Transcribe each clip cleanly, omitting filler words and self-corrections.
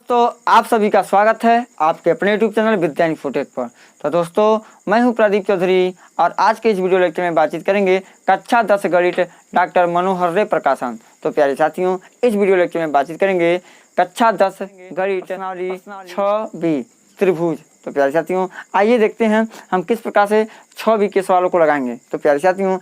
दोस्तों आप सभी का स्वागत है आपके अपने YouTube चैनल विद्या इन्फोटेक पर। तो दोस्तों मैं हूं प्रदीप चौधरी और आज के इस वीडियो लेक्चर में बातचीत करेंगे कक्षा 10 गणित डॉक्टर मनोहर रे प्रकाशन। तो प्यारे साथियों इस वीडियो लेक्चर में बातचीत करेंगे कक्षा 10 गणित 6B त्रिभुज। तो प्यारे साथियों आइए देखते हैं हम किस प्रकार से 6B के सवालों को लगाएंगे। तो प्यारे साथियों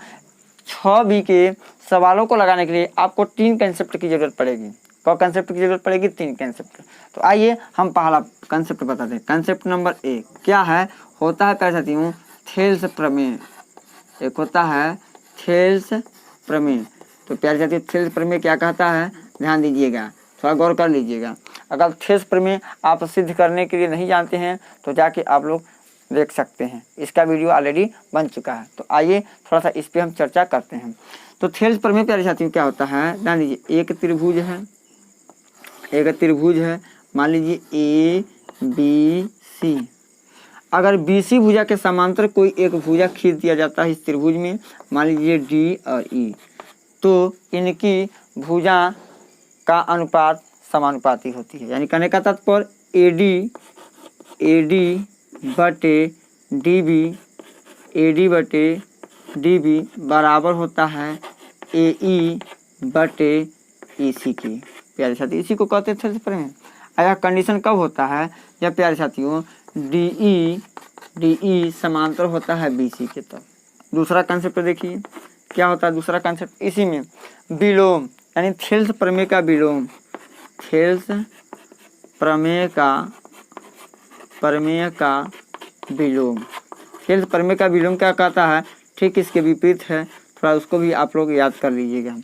6B के सवालों को लगाने के लिए आपको 3 कंसेप्ट की जरूरत पड़ेगी। कंसेप्ट की जरूरत पड़ेगी 3 कंसेप्ट। तो आइए हम पहला कंसेप्ट बताते हैं। कंसेप्ट नंबर 1 क्या है, होता है प्यारे साथियों थेल्स प्रमेय। एक होता है थेल्स प्रमेय। तो प्यारे साथियों थेल्स प्रमेय क्या कहता है, ध्यान दीजिएगा, थोड़ा गौर कर लीजिएगा। अगर थेल्स प्रमेय आप सिद्ध करने के लिए नहीं जानते हैं तो जाके आप लोग देख सकते हैं, इसका वीडियो ऑलरेडी बन चुका है। तो आइए थोड़ा सा इस पर हम चर्चा करते हैं। तो थेल्स प्रमेय प्यारे साथियों क्या होता है, ध्यान दीजिए। एक त्रिभुज है, मान लीजिए ABC। अगर BC भुजा के समांतर कोई एक भुजा खींच दिया जाता है इस त्रिभुज में, मान लीजिए D और E, तो इनकी भुजा का अनुपात समानुपाती होती है। यानी कहने का तात्पर्य AD बटे DB बराबर होता है AE बटे EC की। प्यारे साथी इसी को कहते थे प्रमेय। अगर कंडीशन कब होता है, जब प्यारे साथियों DE समांतर होता है BC के। तब दूसरा कंसेप्ट देखिए क्या होता है। दूसरा कंसेप्ट इसी में विलोम, यानी थेल्स प्रमेय का विलोम। थेल्स प्रमेय का विलोम। थेल्स प्रमेय का विलोम क्या कहता है, ठीक इसके विपरीत है, थोड़ा उसको भी आप लोग याद कर लीजिएगा।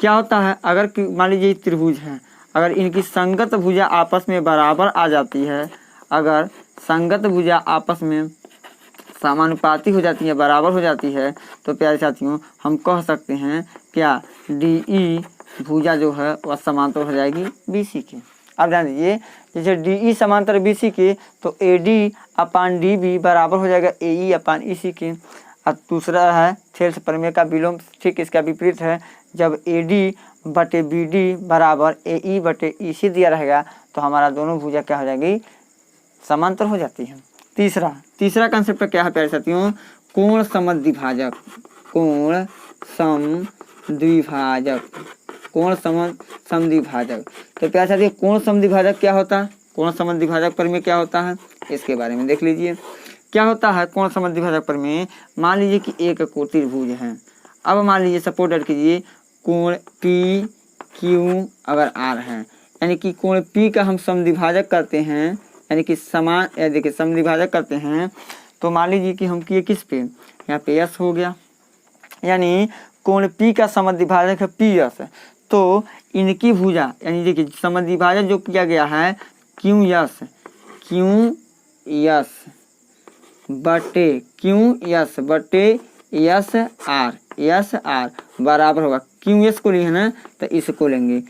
क्या होता है, अगर मान लीजिए त्रिभुज है, अगर इनकी संगत भुजा आपस में बराबर आ जाती है, अगर संगत भुजा आपस में समानुपाती हो जाती है, बराबर हो जाती है, तो प्यारे साथियों हम कह सकते हैं क्या, DE भुजा जो है वह समांतर हो जाएगी BC के। अब ध्यान दीजिए, जैसे DE समांतर BC के तो AD अपान DB बराबर हो जाएगा AE अपान EC के। और दूसरा है थेल्स प्रमेय का विलोम, ठीक इसका विपरीत है। जब AD बटे BD बराबर AE बटे EC दिया रहेगा तो हमारा दोनों भुजा क्या हो जाएगी, समांतर हो जाती है। तीसरा कंसेप्ट क्या है प्यारे साथियों, कोण समद्विभाजक। तो प्यारे साथियों कोण समद्विभाजक क्या होता है, कोण समद्विभाजक प्रमेय क्या होता है, इसके बारे में देख लीजिए। क्या होता है कोण समद्विभाजक प्रमेय, मान लीजिए कि एक त्रिभुज है। अब मान लीजिए सपोर्ट कीजिए कोण PQ अगर R है, यानी कि कोण P का हम समद्विभाजक करते हैं, यानी कि समान देखिए समद्विभाजक करते हैं। तो मान लीजिए कि हम किए किस पे, यहाँ पे S हो गया, यानी कोण P का समद्विभाजक है PS। तो इनकी भुजा यानी देखिए समद्विभाजक जो किया गया है QS बटे SR बराबर होगा, QS को लिए है ना तो इसको लेंगे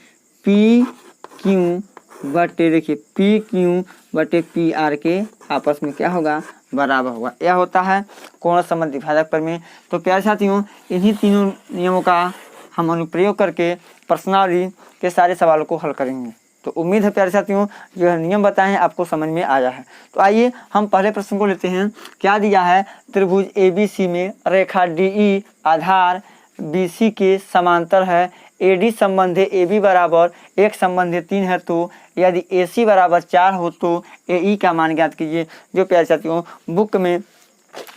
PQ बटे देखिए PQ बटे PR के आपस में क्या होगा, बराबर होगा। यह होता है कोण समद्विभाजक प्रमेय। तो प्यारे साथियों इन्हीं तीनों नियमों का हम अनुप्रयोग करके प्रश्नावली के सारे सवालों को हल करेंगे। तो उम्मीद है प्यारे साथियों जो नियम बताए हैं आपको समझ में आया है। तो आइए हम पहले प्रश्न को लेते हैं। क्या दिया है, त्रिभुज ABC में रेखा DE आधार BC के समांतर है, AD संबंधी AB बराबर 1 संबंधी 3 है, तो यदि AC बराबर 4 हो तो AE का मान ज्ञात कीजिए। जो प्यारे साथियों बुक में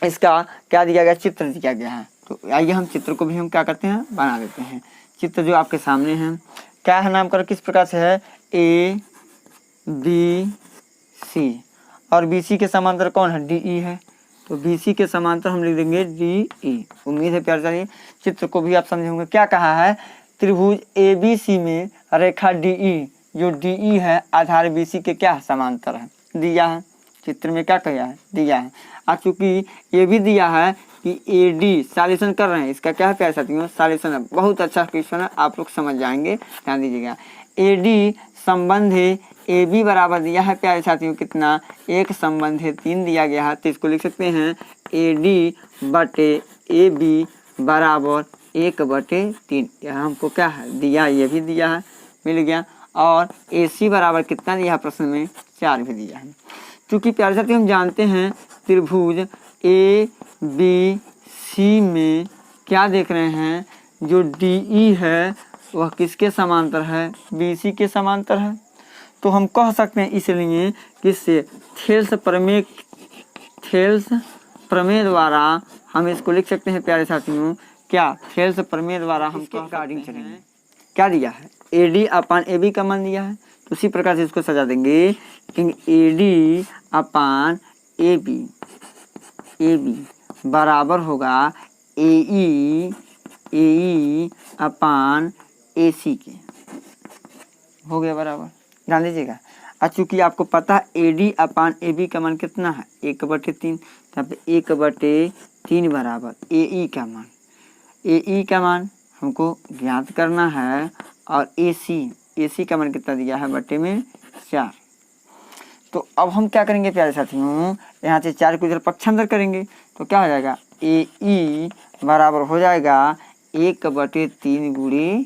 इसका क्या दिया गया, चित्र दिया गया है। तो आइए हम चित्र को भी हम क्या करते हैं, बना देते हैं। चित्र जो आपके सामने है क्या है, नामकरण किस प्रकार से है, ABC और BC के समांतर कौन है, DE है। तो BC के समांतर हम लिख देंगे DE। उम्मीद है प्यारे साथियों चित्र को भी आप समझे होंगे। क्या कहा है, त्रिभुज ABC में रेखा DE, जो DE है आधार BC के क्या समांतर है, दिया है चित्र में, क्या कहा है, दिया है। और चूंकि ये भी दिया है कि AD सॉल्यूशन कर रहे हैं, इसका क्या है प्यारे साथियों, सॉल्यूशन है। बहुत अच्छा क्वेश्चन है, आप लोग समझ जाएंगे, ध्यान दीजिएगा। AD संबंधी AB बराबर दिया है प्यारे साथियों कितना, 1 संबंधी 3 दिया गया है। तो इसको लिख सकते हैं AD बटे AB बराबर 1/3। यह हमको क्या है दिया, ये भी दिया है, मिल गया। और AC बराबर कितना दिया है प्रश्न में 4 भी दिया है। क्योंकि प्यारे साथी हम जानते हैं त्रिभुज ABC में क्या देख रहे हैं, जो DE है वह किसके समांतर है, BC के समांतर है। तो हम कह सकते हैं इसलिए किससे, थेल्स प्रमेय द्वारा हम इसको लिख सकते हैं प्यारे साथियों, क्या थेल्स प्रमेय द्वारा हम अकॉर्डिंग चलेंगे। क्या दिया है, AD अपान AB का मान दिया है, तो उसी प्रकार से इसको सजा देंगे। AD अपान AB बराबर होगा AE अपान AC के, हो गया बराबर, ध्यान दीजिएगा। और चूंकि आपको पता है AD अपान AB का मान कितना है 1/3, यहाँ पे 1/3 बराबर AE का मान हमको ज्ञात करना है, और AC का मान कितना दिया है बटे में 4। तो अब हम क्या करेंगे प्यारे साथियों, यहाँ से 4 को इधर पक्षांतर करेंगे तो क्या हो जाएगा, AE बराबर हो जाएगा 1/3 गुणे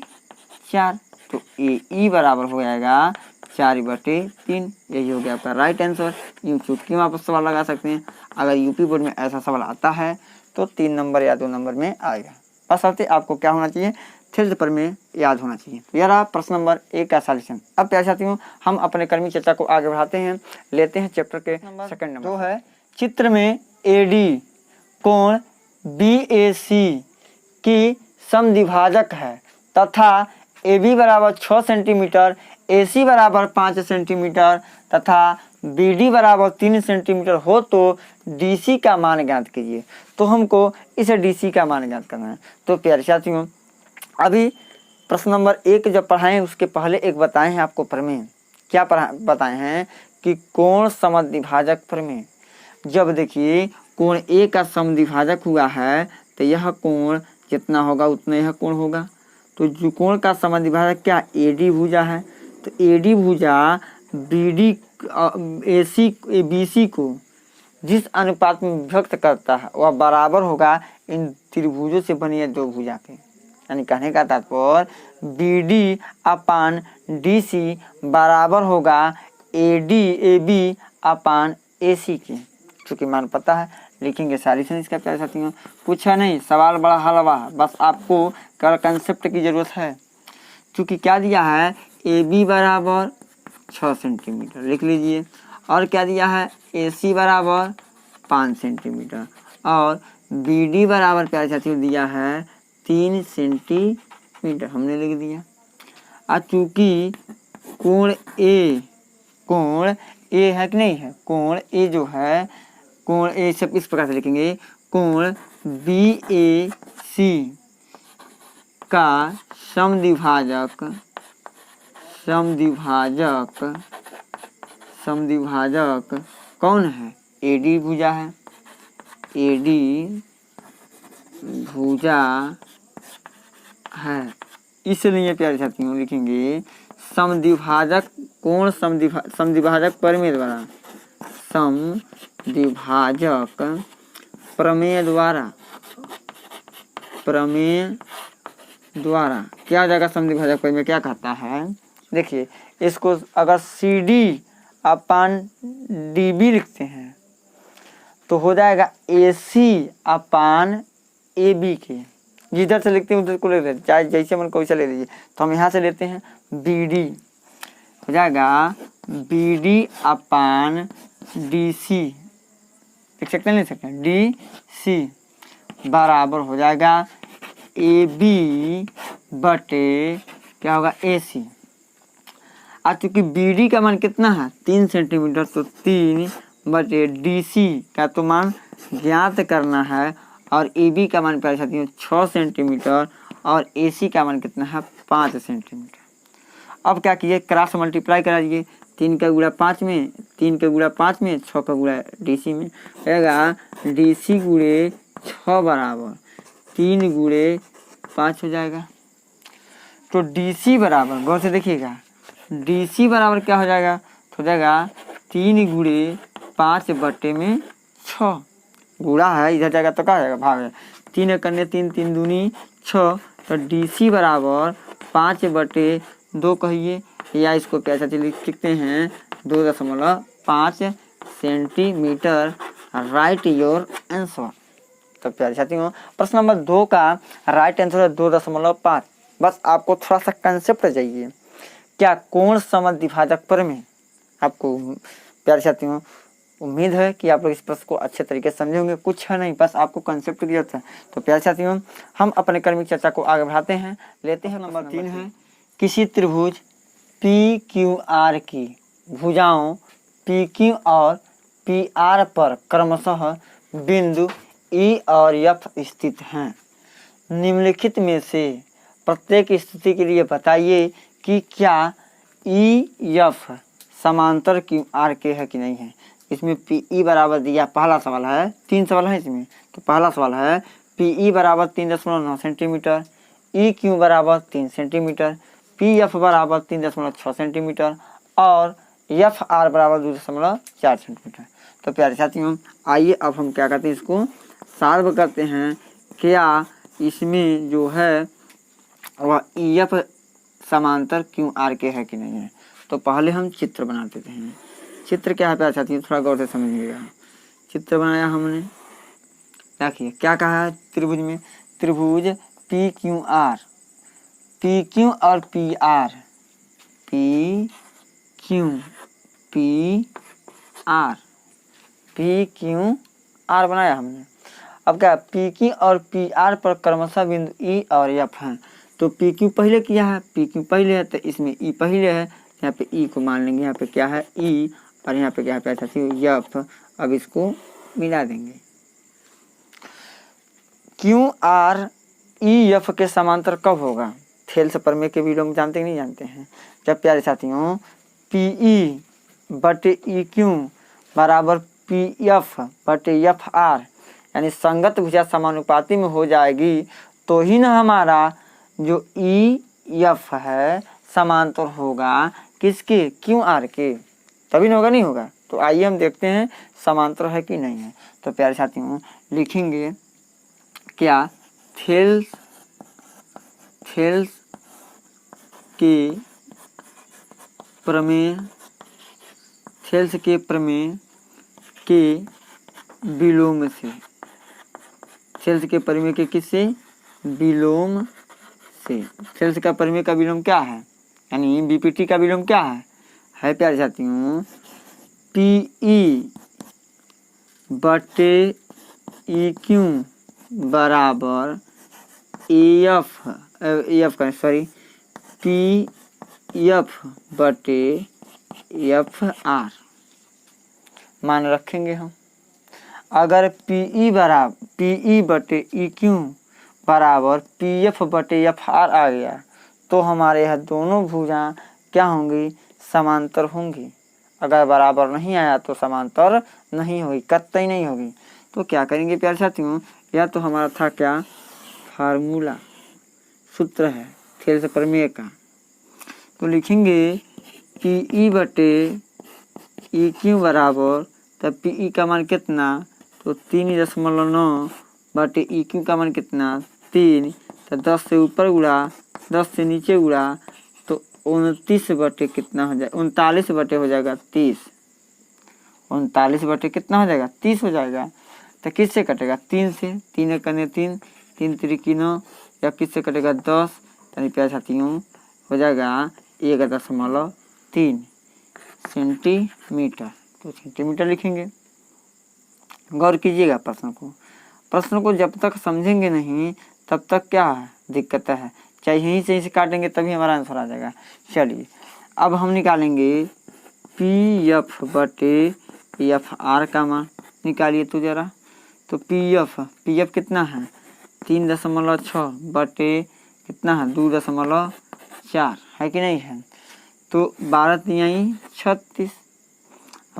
4, तो AE बराबर हो जाएगा 4/3। यही हो गया आपका राइट आंसर। यूँ चुटकी में आप सवाल लगा सकते हैं। अगर यूपी बोर्ड में ऐसा सवाल आता है तो 3 नंबर या 2 नंबर में आएगा। बस आपको क्या होना चाहिए, थेल्स प्रमेय याद होना चाहिए। तो यह रहा प्रश्न नंबर 1 का सॉल्यूशन। अब प्यारे साथियों हम अपने कर्मी चर्चा को आगे बढ़ाते हैं, लेते हैं चैप्टर के सेकंड नंबर। तो है चित्र में AD कोण BAC की समद्विभाजक है तथा AB बराबर 6 सेंटीमीटर, AC बराबर 5 सेंटीमीटर तथा BD बराबर 3 सेंटीमीटर हो तो DC का मान ज्ञात कीजिए। तो हमको इस DC का मान ज्ञात करना है। तो प्यारे साथियों अभी प्रश्न नंबर 1 जब पढ़ाएं उसके पहले एक बताए हैं आपको प्रमेय। क्या बताए हैं कि कोण समद्विभाजक प्रमेय। जब देखिए कोण A का समद्विभाजक हुआ है तो यह कोण जितना होगा उतना यह कोण होगा। तो जो कोण का समद्विभाजक क्या AD भुजा है, तो AD भुजा BC को जिस अनुपात में विभक्त करता है वह बराबर होगा इन त्रिभुजों से बनी 2 भुजा के। यानी कहने का तात्पर्य BD अपान DC बराबर होगा AB अपान AC के। चूँकि मान पता है लिखेंगे सॉल्यूशन इसका प्यारे साथियों। पूछा नहीं, सवाल बड़ा हलवा, बस आपको कंसेप्ट की जरूरत है। चूँकि क्या दिया है AB बराबर 6 सेंटीमीटर लिख लीजिए, और क्या दिया है AC बराबर 5 सेंटीमीटर, और BD बराबर प्यारे साथियों दिया है 3 सेंटीमीटर हमने लिख दिया। और चूँकि कोण A है कि नहीं है, कोण A जो है, कोण A सब इस प्रकार से लिखेंगे, कोण BAC का समद्विभाजक कौन है, AD भुजा है, AD भुजा है। इसलिए प्यारे साथियों लिखेंगे समद्विभाजक कोण समद्विभाजक प्रमेय द्वारा क्या हो जाएगा, समद्विभाजक प्रमेय क्या कहता है, देखिए इसको अगर CD अपान DB लिखते हैं तो हो जाएगा AC अपान AB के। जिधर से लिखते हैं उधर को ले लेते, चाहे जैसे मन को वैसे ले लीजिए। तो हम यहाँ से लेते हैं BD, हो जाएगा BD अपान DC, लिख सकते हैं, लिख सकते हैं DC बराबर हो जाएगा AB बटे क्या होगा AC। आज चूँकि BD का मान कितना है 3 सेंटीमीटर, तो 3 बटे DC का तो मान ज्ञात करना है, और AB का मान प्यारे साथियों 6 सेंटीमीटर, और AC का मान कितना है 5 सेंटीमीटर। अब क्या कीजिए, क्रॉस मल्टीप्लाई कराइए, 3 का गुणा 5 में, 3 का गुणा 5 में, 6 का गुणा DC में, रहेगा DC गुणे 6 बराबर 3 गुणे 5 हो जाएगा। तो DC बराबर, गौर से देखिएगा, DC बराबर क्या हो जाएगा, तो हो जाएगा 3 गुणे 5 बटे में 6, गुणा है इधर जाएगा तो क्या हो जाएगा भाग है, 3 करने 3 3 दूनी 6, तो DC बराबर 5 बटे 2 कहिए, या इसको कैसे लिखते हैं 2.5 सेंटीमीटर। Right your answer. तो प्यारे साथियों प्रश्न नंबर 2 का राइट आंसर है 2.5। बस आपको थोड़ा सा कंसेप्ट चाहिए। क्या कोण समद्विभाजक प्रमेय आपको प्यारे साथियों उम्मीद है कि आप लोग इस प्रश्न को अच्छे तरीके से समझे होंगे। कुछ है नहीं, बस आपको कंसेप्ट की जरूरत है। तो प्यारे साथियों हम अपने क्रमिक चर्चा को आगे बढ़ाते हैं। लेते हैं नंबर 3 है किसी त्रिभुज पी क्यू आर की भुजाओं पी क्यू और पी आर पर क्रमशः बिंदु ई और एफ स्थित हैं। निम्नलिखित में से प्रत्येक स्थिति के लिए बताइए कि क्या ई एफ समांतर क्यू आर के है कि नहीं है। इसमें पी ई बराबर दिया, पहला सवाल है, 3 सवाल है इसमें। तो पहला सवाल है पी ई बराबर 3.9 सेंटीमीटर, ई क्यू बराबर 3 सेंटीमीटर, पी एफ बराबर 3.6 सेंटीमीटर और एफ आर बराबर 2.4 सेंटीमीटर। तो प्यारे साथियों आइए अब हम क्या करते हैं, इसको सॉल्व करते हैं। क्या इसमें जो है वह ई एफ समांतर क्यू आर के है कि नहीं है। तो पहले हम चित्र बना देते हैं। चित्र क्या है प्यारे साथियों, थोड़ा गौर से समझिएगा। चित्र बनाया हमने, देखिए क्या कहा है त्रिभुज में, त्रिभुज P Q R, P Q और P R, P Q P R, P Q R बनाया हमने। अब क्या पी क्यू और पी आर पर क्रमशः बिंदु ई और एफ हैं। तो पी क्यू पहले किया है, पी क्यू पहले है तो इसमें ई पहले है, यहाँ पे ई को मान लेंगे। यहाँ पे क्या है ई और यहाँ पे क्या है साथियों एफ। अब इसको मिला देंगे। क्यू आर ई एफ के समांतर कब होगा, थेल्स प्रमेय के वीडियो में जानते कि नहीं जानते हैं। जब प्यारे साथियों पी ई बटे ई क्यू बराबर पी एफ बटे एफ आर यानी संगत भुजा समानुपाती में हो जाएगी तो ही ना हमारा जो ई एफ है समांतर होगा किसके, क्यू आर के, तभी ना होगा, नहीं होगा। तो आइए हम देखते हैं समांतर है कि नहीं है। तो प्यारे साथियों लिखेंगे क्या थेल्स के प्रमेय, थेल्स के प्रमेय के विलोम से, थेल्स के प्रमेय के किससे, विलोम से। थेल्स का प्रमेय का विलोम क्या है, यानी बीपीटी का विलोम क्या है प्यारे साथियों पी ई बटे ई क्यू बराबर एफ का सॉरी पी एफ बटे एफ आर मान रखेंगे हम। अगर पी ई बटे ई क्यू बराबर पी एफ बटे एफ आर आ गया तो हमारे यहाँ दोनों भुजा क्या होंगी, समांतर होंगी। अगर बराबर नहीं आया तो समांतर नहीं होगी, कतई नहीं होगी। तो क्या करेंगे प्यारे साथियों, या तो हमारा था क्या फार्मूला, सूत्र है थेल्स प्रमेय का। तो लिखेंगे पी ई बटे ई क्यू बराबर, तब पी ई का मान कितना, तो 3.9 बटे ई क्यू का मान कितना 3, तो 10 से ऊपर उड़ा 10 से नीचे उड़ा तो 29 बटे कितना हो जाएगा, 39 बटे हो जाएगा 30, 39 बटे कितना हो जाएगा 30 हो जाएगा। तो किससे कटेगा, 3 से, 3 करने 3, 3 त्रिकी 9, या किससे कटेगा 10, यानी प्यारे साथियों हो जाएगा 1.3 सेंटीमीटर। तो सेंटीमीटर लिखेंगे। गौर कीजिएगा प्रश्न को जब तक समझेंगे नहीं तब तक क्या है दिक्कत है, चाहे यहीं से काटेंगे तभी हमारा आंसर आ जाएगा। चलिए अब हम निकालेंगे पी एफ बटे एफ आर का मान निकालिए तो जरा। तो पी एफ कितना है 3.6 बटे कितना है 2.4 है कि नहीं है। तो 12 तिहाई 36,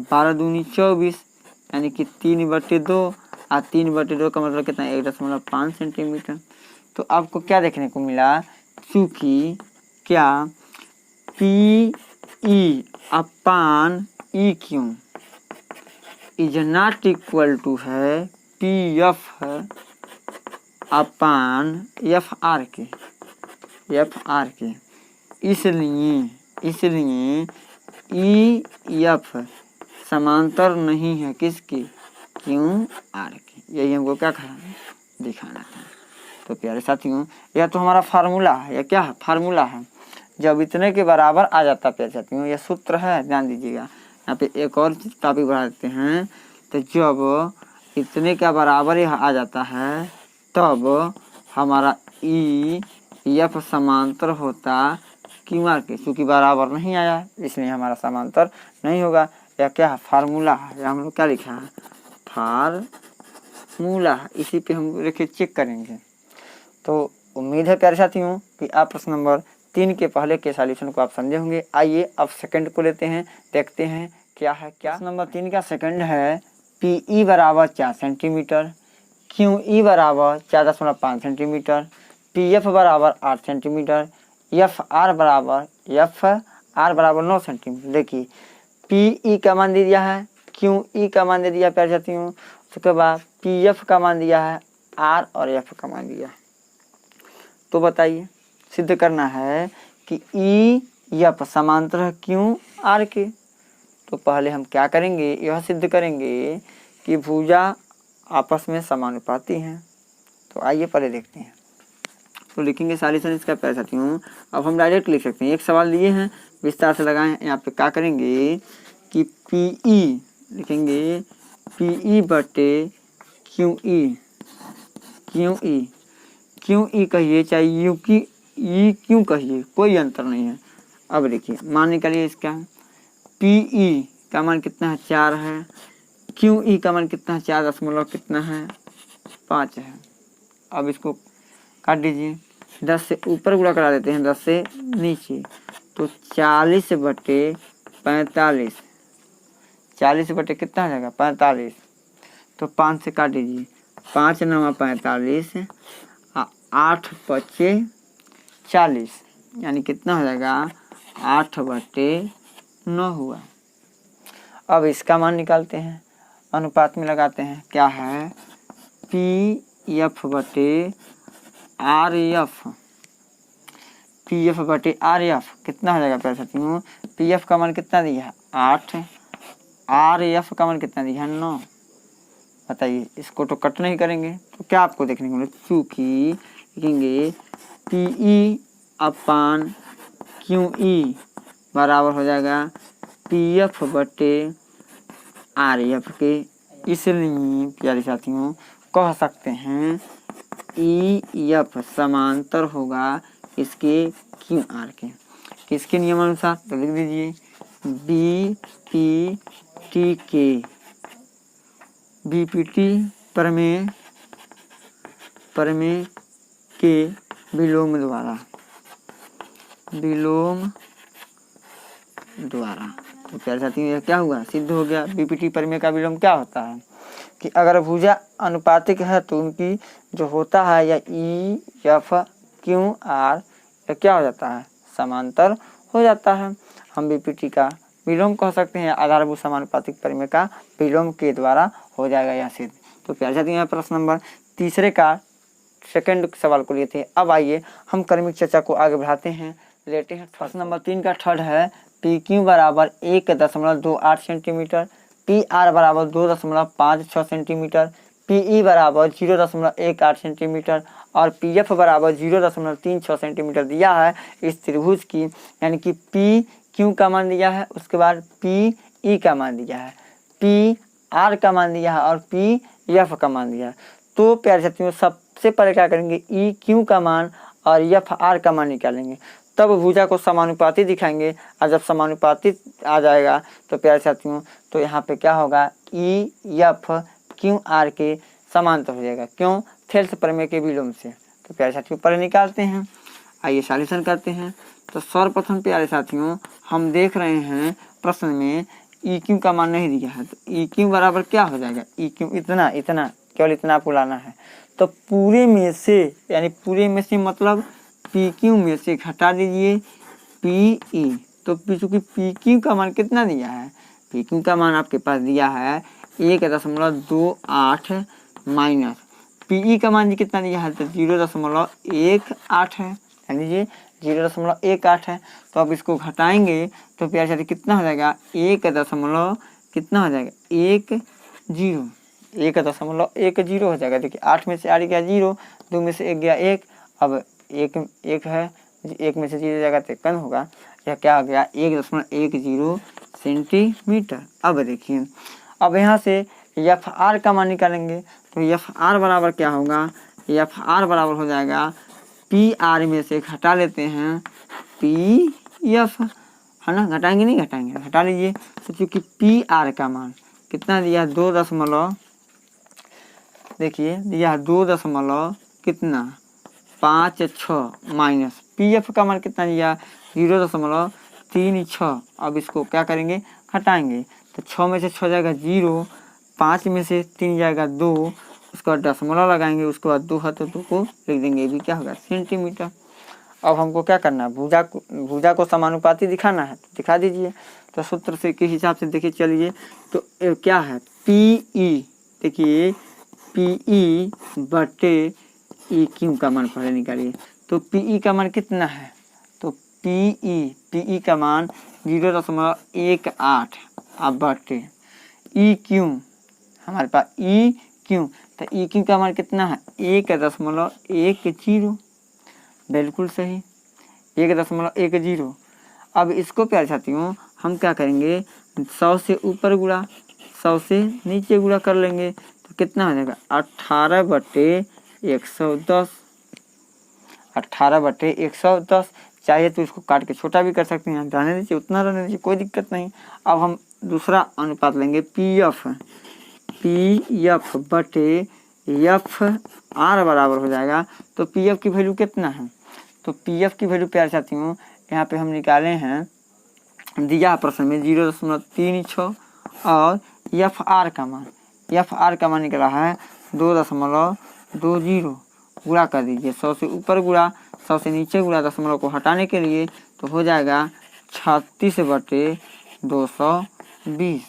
12 दूनी 24 यानी कि 3/2 और 3/2 का मतलब कितना 1.5 सेंटीमीटर। तो आपको क्या देखने को मिला, चूँकि क्या P E upon E Q is not equal to है P F upon F R के, इसलिए इसलिए ई एफ समांतर नहीं है किसके, क्यू आर के। यही हमको क्या दिखाना था। तो प्यारे साथियों यह तो हमारा फार्मूला है, यह क्या है, फार्मूला है। जब इतने के बराबर आ जाता है प्यारे साथियों, यह सूत्र है, ध्यान दीजिएगा। यहाँ पे एक और टॉपिक बढ़ा देते हैं। तो जब इतने का बराबर यह आ जाता है तब हमारा ई एफ समांतर होता क्यू आर के। क्योंकि बराबर नहीं आया इसलिए हमारा समांतर नहीं होगा। यह क्या है, फार्मूला है। या हम लोग क्या लिखा है, फार्मूला। इसी पे हम देखिए चेक करेंगे। तो उम्मीद है प्यारे साथियों कि आप प्रश्न नंबर 3 के पहले के सॉल्यूशन को आप समझे होंगे। आइए अब सेकंड को लेते हैं, देखते हैं क्या है। क्या नंबर 3 का सेकंड है, पी ई बराबर 4 सेंटीमीटर, क्यू ई बराबर 4.5 सेंटीमीटर, पी एफ बराबर 8 सेंटीमीटर, एफ आर बराबर 9 सेंटीमीटर। देखिए पी ई का मान दे दिया है, क्यू ई का मान दे दिया प्यारे साथियों, उसके बाद पी एफ का मान दिया है, आर और एफ का मान दिया। तो बताइए, सिद्ध करना है कि ई एफ समांतर है क्यू आर के। तो पहले हम क्या करेंगे, यह सिद्ध करेंगे कि भुजा आपस में समानुपाती हैं। तो आइए पहले देखते हैं। तो लिखेंगे सॉल्यूशन इसका प्यारे साथियों। अब हम डायरेक्ट लिख सकते हैं, एक सवाल लिए हैं, विस्तार से लगाएं। यहाँ पे क्या करेंगे कि पी ई लिखेंगे, पी ई बटे क्यू ई, क्यू ई कहिए चाहे यू की ई क्यों कहिए, कोई अंतर नहीं है। अब देखिए मान निकालिए इसका, पी ई का मान कितना है, 4 है, क्यू ई का मान कितना है, 4 कितना है, 5 है। अब इसको काट दीजिए, 10 से ऊपर गुणा करा देते हैं 10 से नीचे। तो 40 बटे 45, 40 बटे कितना हो जाएगा, 45। तो 5 से काट दीजिए, 5 9 45, 8 5 40, यानी कितना हो जाएगा, 8 बटे 9 हुआ। अब इसका मान निकालते हैं, अनुपात में लगाते हैं। क्या है, पी एफ बटे आर एफ, पी एफ बटे आर एफ कितना हो जाएगा प्यारे साथियों, पी एफ का मान कितना दिया है, 8, आर एफ का मान कितना दिया है, 9। बताइए, इसको तो कट नहीं करेंगे तो क्या आपको देखने को मिलेगा, चूँकि लिखेंगे पी ई अपान क्यू ई बराबर हो जाएगा पी एफ बटे आर एफ के। इसलिए प्यारे साथियों कह सकते हैं ई एफ समांतर होगा इसके क्यू आर के। किसके नियमानुसार, तो लिख दीजिए, बी पी टी के, बी पी टी प्रमेय के विलोम द्वारा। तो प्यारे साथियों यह क्या हुआ, सिद्ध हो गया। बीपीटी प्रमेय का विलोम क्या होता है कि अगर भुजा अनुपातिक है तो उनकी जो होता है या ई एफ क्यू आर क्या हो जाता है, समांतर हो जाता है। हम बीपीटी का विलोम कह सकते हैं, आधारभूत समानुपातिक प्रमेय का विलोम के द्वारा हो जाएगा यह सिद्ध। तो प्यारे साथियों यहाँ प्रश्न नंबर 3 का सेकंड सवाल को लिए थे। अब आइए हम क्रमिक चर्चा को आगे बढ़ाते हैं, लेते हैं। प्रश्न नंबर 3 का थर्ड है, पी क्यू बराबर 1.28 सेंटीमीटर, पी आर बराबर 2.56 सेंटीमीटर, पी ई बराबर 0.18 सेंटीमीटर और पी एफ बराबर 0.36 सेंटीमीटर दिया है इस त्रिभुज की। यानी कि पी क्यू का मान दिया है, उसके बाद पी ई का मान दिया है, पी आर का मान दिया है और पी एफ का मान दिया है। तो प्यारे साथियों सबसे पहले क्या करेंगे, ई क्यू का मान और एफ आर का मान निकालेंगे, तब भुजा को समानुपाती दिखाएंगे। और जब समानुपाती आ जाएगा तो प्यारे साथियों तो यहाँ पे क्या होगा, ई एफ क्यू आर के समांतर हो जाएगा। क्यों, थेल्स प्रमेय के विलोम से। तो प्यारे साथियों पहले निकालते हैं, आइए सॉल्यूशन करते हैं। तो सर्वप्रथम प्यारे साथियों हम देख रहे हैं प्रश्न में ई क्यू का मान नहीं दिया है, तो ई क्यू बराबर क्या हो जाएगा, ई क्यू इतना केवल इतना आपको लाना है। तो पूरे में से, यानी पूरे में से मतलब पी क्यू में से घटा दीजिए पी ई। तो चूँकि पी क्यू का मान कितना दिया है, पी क्यू का मान आपके पास दिया है 1.28 माइनस पी ई का मान कितना दिया है, तो 0.18 है, यानी 0.18 है। तो अब इसको घटाएंगे तो प्यारे साथी कितना हो जाएगा, 1 कितना हो जाएगा 1.10 हो जाएगा। देखिए 8 में से 8 गया 0, 2 में से 1 गया 1, अब 1 है, 1 में से 0 जाएगा तो 1 होगा। यह क्या हो गया 1.10 सेंटीमीटर। अब देखिए अब यहाँ से एफ आर का मान निकालेंगे तो एफ आर बराबर क्या होगा, एफ आर बराबर हो जाएगा पी आर में से घटा लेते हैं पी एफ, है ना, घटाएंगे नहीं घटाएंगे, घटा लीजिए। तो चूँकि पी आर का मान कितना दिया 2 देखिए दिया 2 कितना 56 माइनस पी एफ का मान कितना दिया 0.36। अब इसको क्या करेंगे घटाएंगे तो 6 में से 6 जाएगा 0, 5 में से 3 जाएगा 2, उसके बाद दशमलव लगाएंगे, उसके बाद 2 है तो 2 को लिख देंगे, ये भी क्या होगा सेंटीमीटर। अब हमको क्या करना है, भुजा को समानुपाती दिखाना है, तो दिखा दीजिए। तो सूत्र से के हिसाब से देखिए चलिए, तो क्या है पी ई, देखिए पी ई बटे ई क्यू का मान पहले निकालिए। तो पी ई का मान कितना है, तो पी ई का मान 0.18 अब बटे ई क्यू, हमारे पास ई क्यू, तो ई क्यू का मान कितना है 1.10, बिल्कुल सही 1.10। अब इसको प्यारे साथियों हम क्या करेंगे 100 से ऊपर गुणा 100 से नीचे गुणा कर लेंगे तो कितना हो जाएगा 18/110, 18/110। चाहिए तो इसको काट के छोटा भी कर सकते हैं, रहने दीजिए, उतना रहने दीजिए, कोई दिक्कत नहीं। अब हम दूसरा अनुपात लेंगे पी एफ बटे एफ आर बराबर हो जाएगा। तो पी एफ की वैल्यू कितना है, तो पी एफ की वैल्यू प्यारे साथियों यहाँ पे हम निकाले हैं, दिया प्रश्न में 0.36 और एफ आर का मान निकला है 2.20। गुणा कर दीजिए, 100 से ऊपर गुणा 100 से नीचे गुणा, दशमलव को हटाने के लिए तो हो जाएगा 36/220।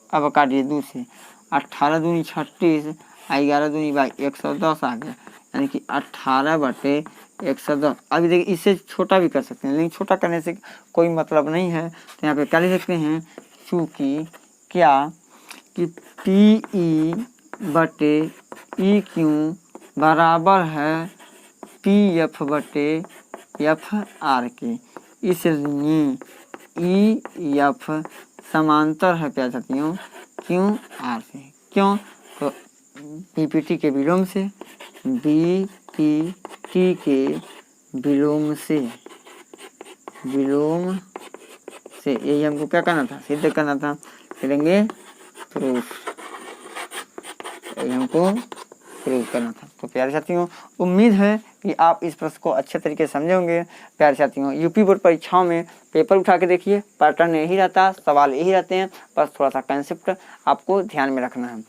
अब काटिए 2 से, 18 दूनी 36 और 11 दूनी 110 आ गया, यानी कि 18/110। अभी देखिए इससे छोटा भी कर सकते हैं, लेकिन छोटा करने से कोई मतलब नहीं है, तो यहाँ पे क्या लिख सकते हैं, चूँकि क्या कि पी ई बटे ई क्यू बराबर है पी एफ बटे एफ आर के, इसलिए ई एफ समांतर है प्यारे साथियों क्यू आर से। क्यों, तो पीपीटी के विलोम से, बीपीटी के विलोम से यही हमको क्या करना था, सिद्ध करना था। करेंगे प्रूफ, यही हमको प्रूफ करना था। तो प्यारे साथियों उम्मीद है कि आप इस प्रश्न को अच्छे तरीके से समझे होंगे। प्यारे साथियों यूपी बोर्ड परीक्षाओं में पेपर उठा के देखिए, पैटर्न यही रहता, सवाल यही रहते हैं, बस थोड़ा सा कंसेप्ट आपको ध्यान में रखना है।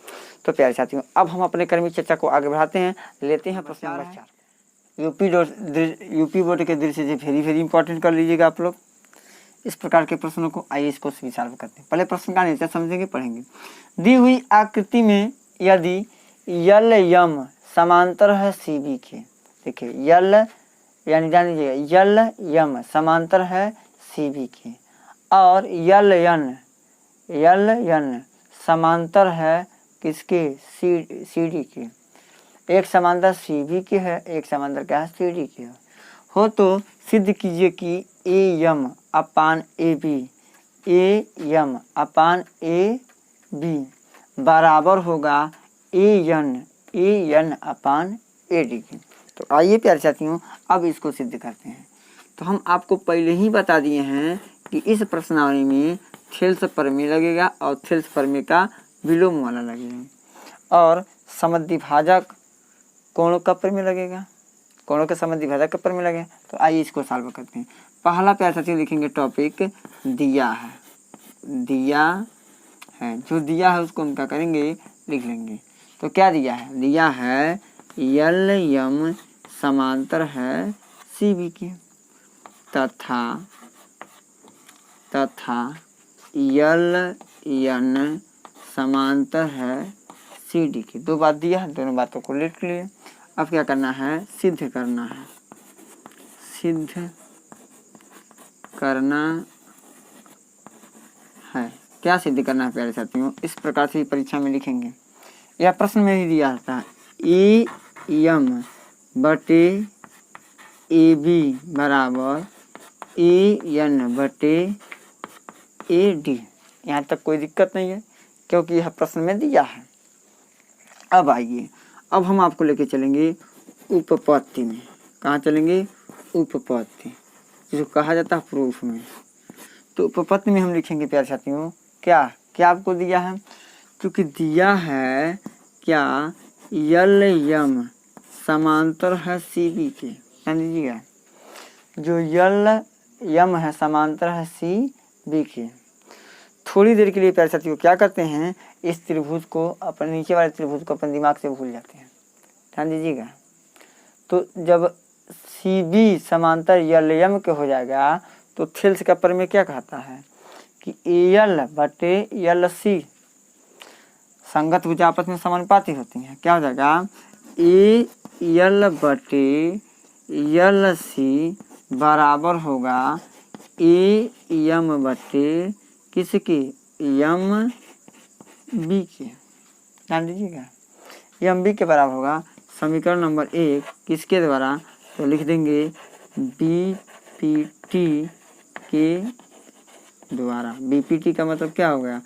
तो प्यारे साथियों अब हम अपने कर्मी चर्चा को आगे बढ़ाते हैं, लेते हैं प्रश्न नंबर 4। यूपी बोर्ड के दृष्टि से वेरी इंपॉर्टेंट कर लीजिएगा आप लोग इस प्रकार के प्रश्नों को। आइए इसको सॉल्व करते हैं। पहले प्रश्न का नेचर समझेंगे, पढ़ेंगे। दी हुई आकृति में यदि यल यम समांतर है सी बी के, देखिए यल यानी जान लीजिएगा यल यम समांतर है सी बी के, और यल यन समांतर है किसके, सी डी के। एक समांतर सी बी के है, एक समांतर क्या है सी डी के हो, तो सिद्ध कीजिए कि ए यम अपान ए बी बराबर होगा ए यन अपान ए डी के। तो आइए प्यारे साथियों अब इसको सिद्ध करते हैं। तो हम आपको पहले ही बता दिए हैं कि इस प्रश्नावली में थेल्स प्रमेय लगेगा और थेल्स प्रमेय का विलोम वाला लगेगा, और समद्विभाजक कोणों का प्रमेय लगेगा, कोणों के समद्विभाजक का प्रमेय लगेगा। तो आइए इसको सॉल्व करते हैं। पहला प्यारे साथियों लिखेंगे टॉपिक दिया है, जो दिया है उसको हम क्या करेंगे लिख लेंगे। तो क्या दिया है, दिया है यल यम समांतर है सी बी के, तथा यल यन समांतर है सी डी के। दो बात दिया है, दोनों बातों को लिख लिए। अब क्या करना है, सिद्ध करना है, सिद्ध करना है। क्या सिद्ध करना है प्यारे साथियों, इस प्रकार से परीक्षा में लिखेंगे। यह प्रश्न में ही दिया था ए एम बटे ए बी बराबर ए एन बटे ए डी। यहाँ तक कोई दिक्कत नहीं है क्योंकि यह प्रश्न में दिया है। अब आइए, अब हम आपको लेके चलेंगे उपपत्ति में। कहाँ चलेंगे? उपपत्ति, जिसको कहा जाता है प्रूफ में। तो उपपत्ति में हम लिखेंगे प्यारे साथियों क्या क्या आपको दिया है, क्योंकि दिया है क्या यल यम समांतर है सी बी के। ध्यान दीजिएगा, जो यल यम है समांतर है सी बी के। थोड़ी देर के लिए प्यारे साथियों क्या करते हैं, इस त्रिभुज को, अपने नीचे वाले त्रिभुज को अपने दिमाग से भूल जाते हैं। ध्यान दीजिएगा, तो जब सी बी समांतर यल यम के हो जाएगा तो थेल्स का प्रमेय क्या कहता है कि एल बटे यल सी संगत भुजा आपस में समानुपाती होती हैं। क्या हो जाएगा? ए यल बटे यल सी बराबर होगा ए यम बटे किसके? यम बी के। ध्यान दीजिएगा, यम बी के बराबर होगा। समीकरण नंबर 1 किसके द्वारा? तो लिख देंगे बी पी टी के द्वारा। बीपीटी का मतलब क्या हो गया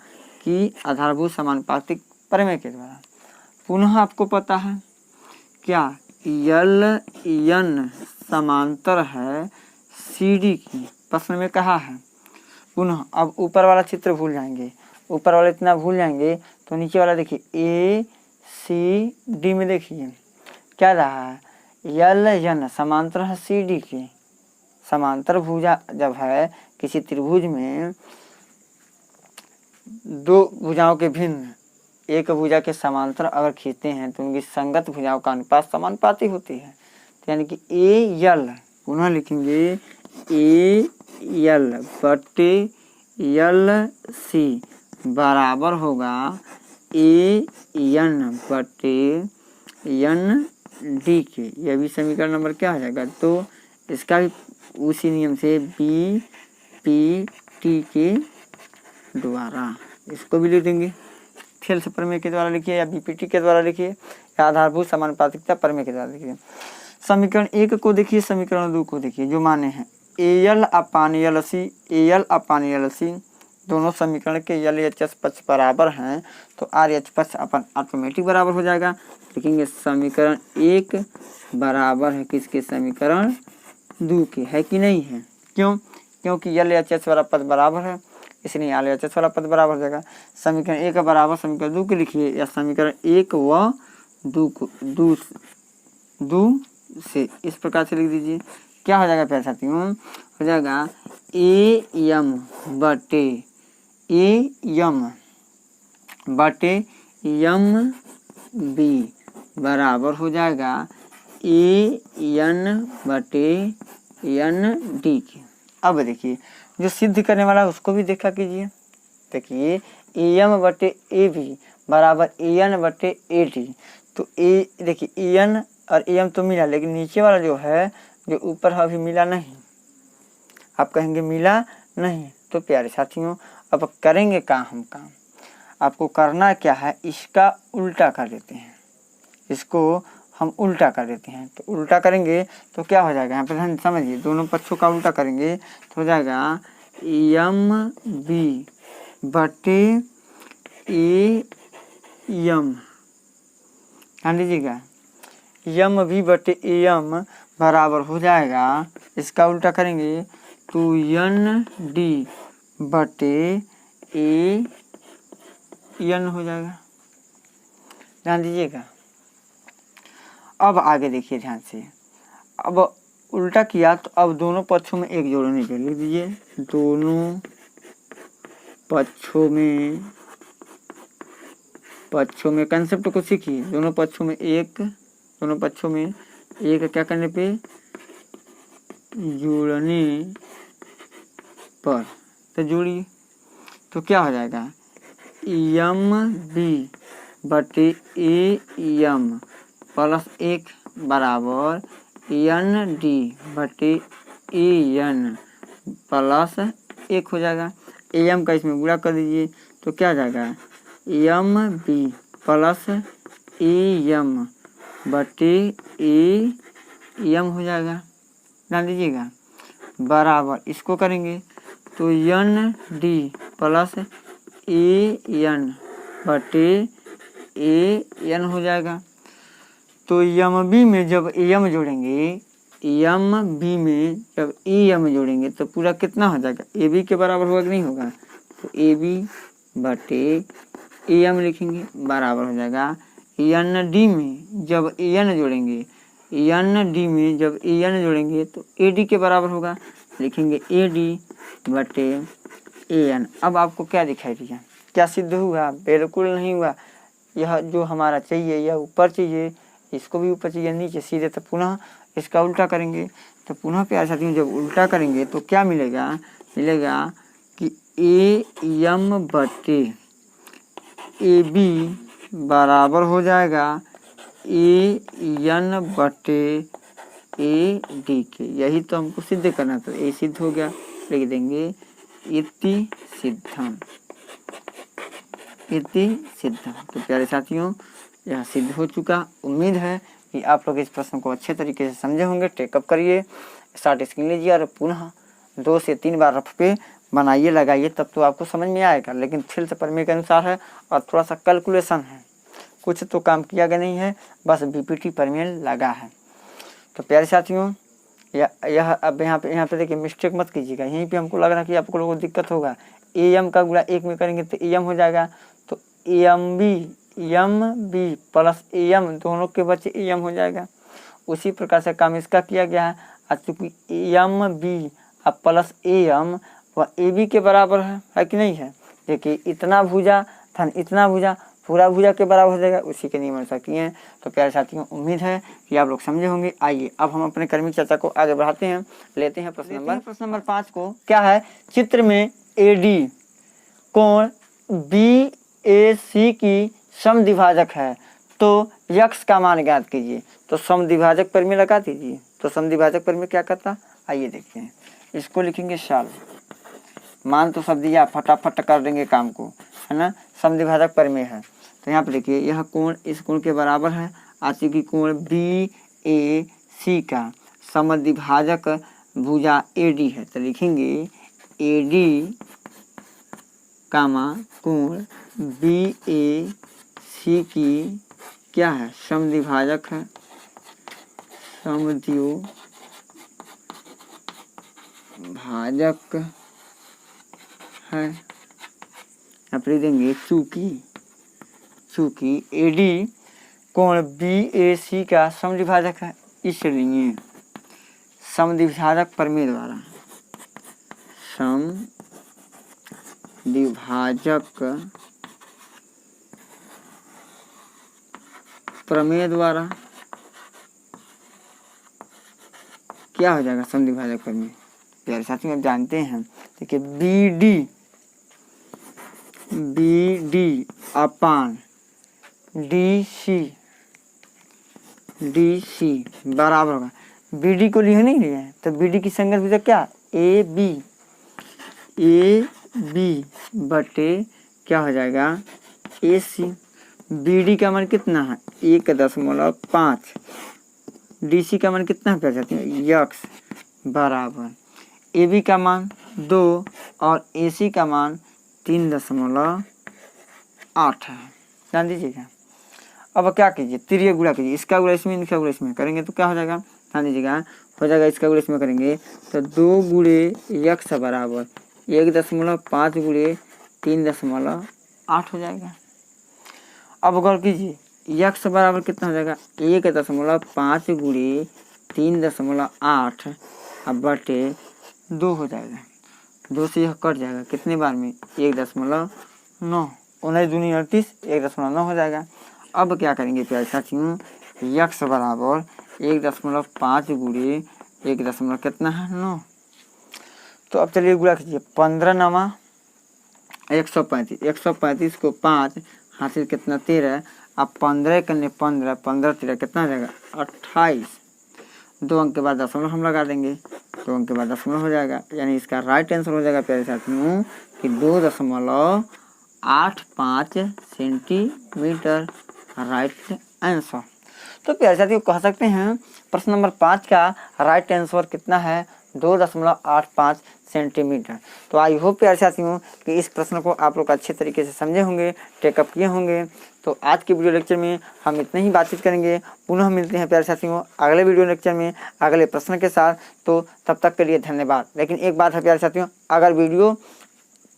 कि आधारभूत समानुपातिक प्रमेय के द्वारा। पुनः आपको पता है क्या यल एन समांतर है सी डी की, प्रश्न में कहा है। पुनः अब ऊपर वाला चित्र भूल जाएंगे, ऊपर वाला इतना भूल जाएंगे तो नीचे वाला देखिए ए सी डी में देखिए क्या रहा है, यल एन समांतर है सी डी की। समांतर भुजा जब है किसी त्रिभुज में, दो भुजाओं के भिन्न एक भुजा के समांतर अगर खींचते हैं तो उनकी संगत भुजाओं का अनुपात समानुपाती होती है। तो यानी कि ए यल, पुनः लिखेंगे ए यल बटे यल सी बराबर होगा ए एन बटे एन डी के। यह भी समीकरण नंबर क्या हो जाएगा? तो इसका भी उसी नियम से बी पी टी के द्वारा, इसको भी लिख देंगे। थेल्स प्रमेय के द्वारा लिखिए या बीपीटी के द्वारा लिखिए या आधारभूत समानुपातिकता प्रमेय के द्वारा लिखिए। समीकरण 1 को देखिए, समीकरण 2 को देखिए, जो माने हैं एल अपान यल सी, एल अपान यल सी दोनों समीकरण के यल एच एस पक्ष बराबर हैं तो आर एच पक्ष अपन ऑटोमेटिक बराबर हो जाएगा। लिखेंगे समीकरण 1 बराबर है किसके? समीकरण 2 के। है कि नहीं है? क्यों? क्योंकि यल एच एस वाला पद बराबर है, इसलिए आर एच एस वाला पद बराबर हो जाएगा। समीकरण 1 बराबर समीकरण 2 के लिखिए या समीकरण 1 व 2 को दो से इस प्रकार से लिख दीजिए। क्या हो जाएगा प्यारे साथियों? हो जाएगा ए यम बटे ए यम बटे यम बी बराबर हो जाएगा ए एन बटे एन डी के। अब देखिए जो सिद्ध करने वाला है उसको भी देखा कीजिए। देखिए ए एम बटे ए बी बराबर ए एन बटे ए डी। तो ए देखिए ए एन और ए एम तो मिला, लेकिन नीचे वाला जो है जो ऊपर है अभी मिला नहीं। आप कहेंगे मिला नहीं, तो प्यारे साथियों अब करेंगे हम काम। आपको करना क्या है, इसका उल्टा कर देते हैं, इसको हम उल्टा कर देते हैं। तो उल्टा करेंगे तो क्या हो जाएगा, यहाँ पर समझिए, दोनों पक्षों का उल्टा करेंगे तो हो जाएगा एम बी बटे ए एम। ध्यान दीजिएगा, यम बी बटे ए एम बराबर हो जाएगा, इसका उल्टा करेंगे तो एन डी बटे ए एन हो जाएगा। ध्यान दीजिएगा। अब आगे देखिए ध्यान से, अब उल्टा किया तो अब दोनों पक्षों में एक जोड़ने के लिख दीजिए। दोनों पक्षों में कंसेप्ट को सीखिए। दोनों पक्षों में एक क्या करने पे, जोड़ने पर। तो जोड़िए तो क्या हो जाएगा, एम बी बटे ए एम प्लस 1 बराबर एन डी बटे ए एन प्लस 1 हो जाएगा। एम का इसमें गुणा कर दीजिए तो क्या आ जाएगा, M B plus A M बटे ए एम हो जाएगा। ध्यान दीजिएगा, बराबर इसको करेंगे तो N D plus A N बटे ए एन हो जाएगा। तो एम बी में जब एम जोड़ेंगे, एम बी में जब ए एम जोड़ेंगे तो पूरा कितना हो जाएगा, ए बी के बराबर होगा कि नहीं होगा। तो ए बी बटे ए एम लिखेंगे, बराबर हो जाएगा एन डी में जब ए एन जोड़ेंगे, एन डी में जब ए एन जोड़ेंगे तो ए डी के बराबर होगा, लिखेंगे ए डी बटे ए एन। अब आपको क्या दिखाई दिया, क्या सिद्ध हुआ, बिल्कुल नहीं हुआ। यह जो हमारा चाहिए यह ऊपर चाहिए, इसको भी ऊपर चाहिए, नीचे सीधे। तो पुनः इसका उल्टा करेंगे तो पुनः प्यारे साथियों जब उल्टा करेंगे तो क्या मिलेगा, मिलेगा कि ए एम बटे ए बी बराबर हो जाएगा ए एन बटे ए डी के। यही तो हमको सिद्ध करना, तो ए सिद्ध हो गया, लिख देंगे इति सिद्धम, इति सिद्धम। तो प्यारे साथियों यह सिद्ध हो चुका। उम्मीद है कि आप लोग इस प्रश्न को अच्छे तरीके से समझे होंगे। टेकअप करिए, स्टार्ट स्क्रीन लीजिए और पुनः 2 से 3 बार रफ पे बनाइए, लगाइए, तब तो आपको समझ में आएगा। लेकिन फिर से प्रमेय के अनुसार है और थोड़ा सा कैलकुलेशन है, कुछ तो काम किया गया नहीं है, बस बीपीटी प्रमेय लगा है। तो प्यारे साथियों यह अब यहाँ पे देखिए मिस्टेक मत कीजिएगा। यहीं पे हमको लग रहा है कि आपको लोगों को दिक्कत होगा। ए एम का गुणा 1 में करेंगे तो ए एम हो जाएगा, तो M B plus A M दोनों के बच्चे ए एम हो जाएगा। उसी प्रकार से काम इसका किया गया है। आज चूँकि एम बी अब प्लस ए एम वह ए बी के बराबर है कि नहीं है। देखिए इतना भुजा धन इतना भुजा पूरा भुजा के बराबर हो जाएगा, उसी के नियम अनुसार किए हैं। तो प्यारे साथियों उम्मीद है कि आप लोग समझे होंगे। आइए अब हम अपने क्रमिक चर्चा को आगे बढ़ाते हैं। लेते हैं प्रश्न नंबर 5 को। क्या है, चित्र में ए डी कोण बी ए सी की समद्विभाजक है, तो यक्स का मान ज्ञात कीजिए। तो समद्विभाजक प्रमेय लगा दीजिए। तो समद्विभाजक प्रमेय क्या करता, आइए देखते हैं। इसको लिखेंगे सॉल्व, मान तो सब दिया, फटाफट कर देंगे काम को, है ना। समद्विभाजक प्रमेय है तो यहाँ पे देखिए यह कोण इस कोण के बराबर है। आज की कोण बी ए सी का समद्विभाजक भुजा ए डी है, तो लिखेंगे ए डी कामा कोण बी ए सी की क्या है, समद्विभाजक है, समद्विभाजक है। आप लिख देंगे चूंकि ए डी कोण बी ए सी का समद्विभाजक है, इसलिए समद्विभाजक प्रमेय द्वारा समद्विभाजक प्रमेय द्वारा क्या हो जाएगा, समद्विभाजक प्रमेय। प्यारे साथियों आप जानते हैं, देखिए बी डी अपान डी सी बराबर होगा, बी डी को लिखे नहीं लिया है तो बी डी की संगत भुजा क्या, ए बी बटे क्या हो जाएगा, ए सी। बी डी का मान कितना है 1.5, डी सी का मान कितना है, जाते हैं यक्स बराबर ए बी का मान 2 और ए सी का मान 3.8 है। ध्यान दीजिएगा। अब क्या कीजिए, तिर्यक गुणा कीजिए, इसका गुणा इसमें इसका गुणा इसमें करेंगे तो क्या हो जाएगा, ध्यान दीजिएगा, हो जाएगा इसका गुणा इसमें करेंगे तो 2 गुणे यक्स बराबर 1.5 गुणे 3.8 हो जाएगा। अब गौर कीजिए यक्स बराबर कितना हो जाएगा 1.5 गुणे 3.8 अब बटे 2 हो जाएगा। 2 से यह कट जाएगा कितने बार में 1.9, 19 दूनी 38, 1.9 हो जाएगा। अब क्या करेंगे प्यारे साथियों, यक्स बराबर 1.5 गुणे 1 कितना है 9। तो अब चलिए गुणा कीजिए 15 9 135, 135 को 5 हासिल कितना 13, अब 15 करने 15 13 कितना हो जाएगा 28। 2 अंक के बाद दशमलव हम लगा देंगे तो उनके बाद दशमलव हो जाएगा, यानी इसका राइट आंसर हो जाएगा प्यारे साथियों कि 2.85 सेंटीमीटर राइट आंसर। तो प्यारे साथियों कह सकते हैं प्रश्न नंबर 5 का राइट आंसर कितना है, 2.85 सेंटीमीटर। तो आई होप प्यारे साथियों कि इस प्रश्न को आप लोग अच्छे तरीके से समझे होंगे, टेकअप किए होंगे। तो आज के वीडियो लेक्चर में हम इतने ही बातचीत करेंगे। पुनः मिलते हैं प्यारे साथियों अगले वीडियो लेक्चर में अगले प्रश्न के साथ। तो तब तक के लिए धन्यवाद। लेकिन एक बात है प्यारे साथियों, अगर वीडियो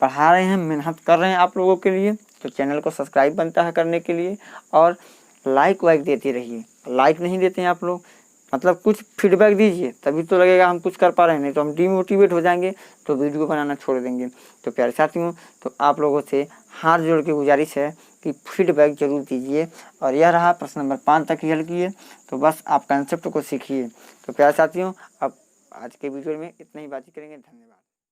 पढ़ा रहे हैं, मेहनत कर रहे हैं आप लोगों के लिए, तो चैनल को सब्सक्राइब बनता है करने के लिए, और लाइक वाइक देते रहिए। लाइक नहीं देते हैं आप लोग, मतलब कुछ फीडबैक दीजिए, तभी तो लगेगा हम कुछ कर पा रहे हैं, नहीं तो हम डिमोटिवेट हो जाएंगे, तो वीडियो बनाना छोड़ देंगे। तो प्यारे साथियों, तो आप लोगों से हाथ जोड़ के गुजारिश है कि फीडबैक जरूर दीजिए। और यह रहा प्रश्न नंबर 5 तक ही हल किए, तो बस आप कंसेप्ट को सीखिए। तो प्यारे साथियों, अब आज के वीडियो में इतना ही बातचीत करेंगे। धन्यवाद।